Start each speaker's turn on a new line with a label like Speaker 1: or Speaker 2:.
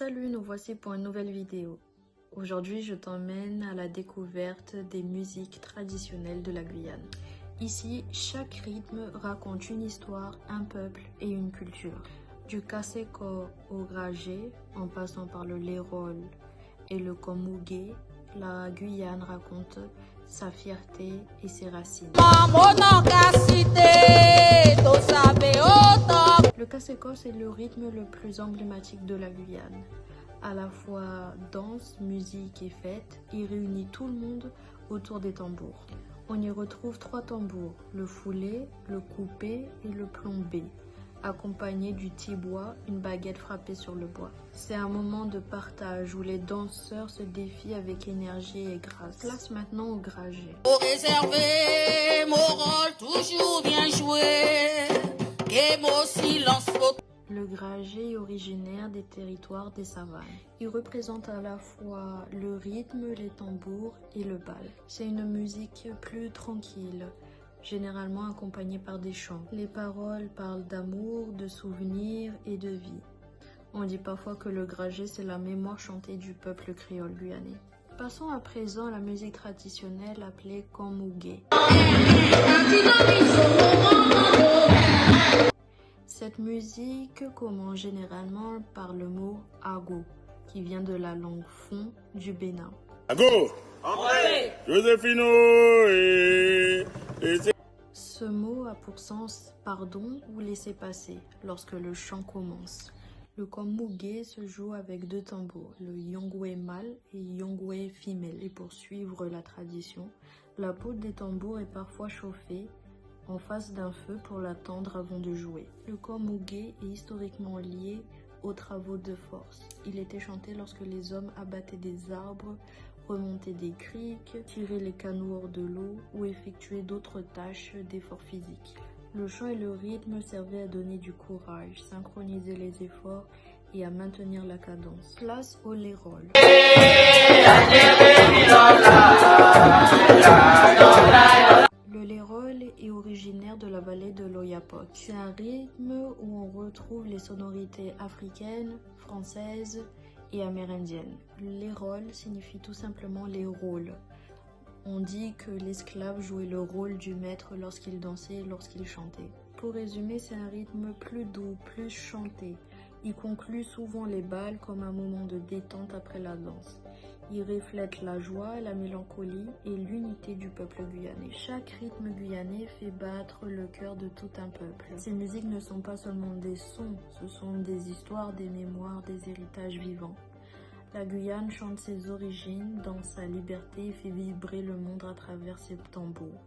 Speaker 1: Salut, nous voici pour une nouvelle vidéo. Aujourd'hui, je t'emmène à la découverte des musiques traditionnelles de la Guyane. Ici, chaque rythme raconte une histoire, un peuple et une culture. Du Kaseko au Gragé, en passant par le Lérol et le Komougué, la Guyane raconte sa fierté et ses racines. Le Kaseko, c'est le rythme le plus emblématique de la Guyane. À la fois danse, musique et fête, il réunit tout le monde autour des tambours. On y retrouve 3 tambours, le foulé, le coupé et le plombé, accompagnés du tibois, une baguette frappée sur le bois. C'est un moment de partage où les danseurs se défient avec énergie et grâce. Place maintenant au Gragé.
Speaker 2: Pour réserver mon rôle, toujours bien joué, et mon silence.
Speaker 1: Le Gragé est originaire des territoires des savanes. Il représente à la fois le rythme, les tambours et le bal. C'est une musique plus tranquille, généralement accompagnée par des chants. Les paroles parlent d'amour, de souvenirs et de vie. On dit parfois que le Gragé, c'est la mémoire chantée du peuple créole guyanais. Passons à présent à la musique traditionnelle appelée Komougué. Cette musique commence généralement par le mot ago, qui vient de la langue fon du Bénin.
Speaker 3: Ago, André, Joséphino et...
Speaker 1: Ce mot a pour sens pardon ou laisser passer lorsque le chant commence. Le Komougué se joue avec 2 tambours, le yongwe mâle et yongwe femelle. Et pour suivre la tradition, la peau des tambours est parfois chauffée en face d'un feu pour l'attendre avant de jouer. Le Komougué est historiquement lié aux travaux de force. Il était chanté lorsque les hommes abattaient des arbres, remontaient des criques, tiraient les canots hors de l'eau ou effectuaient d'autres tâches d'effort physique. Le chant et le rythme servaient à donner du courage, synchroniser les efforts et à maintenir la cadence. Place au lérol. Le lérol est originaire de la vallée de l'Oyapock. C'est un rythme où on retrouve les sonorités africaines, françaises et amérindiennes. Lérol signifie tout simplement les rôles. On dit que l'esclave jouait le rôle du maître lorsqu'il dansait et lorsqu'il chantait. Pour résumer, c'est un rythme plus doux, plus chanté. Il conclut souvent les bals comme un moment de détente après la danse. Il reflète la joie, la mélancolie et l'unité du peuple guyanais. Chaque rythme guyanais fait battre le cœur de tout un peuple. Ces musiques ne sont pas seulement des sons, ce sont des histoires, des mémoires, des héritages vivants. La Guyane chante ses origines dans sa liberté et fait vibrer le monde à travers ses tambours.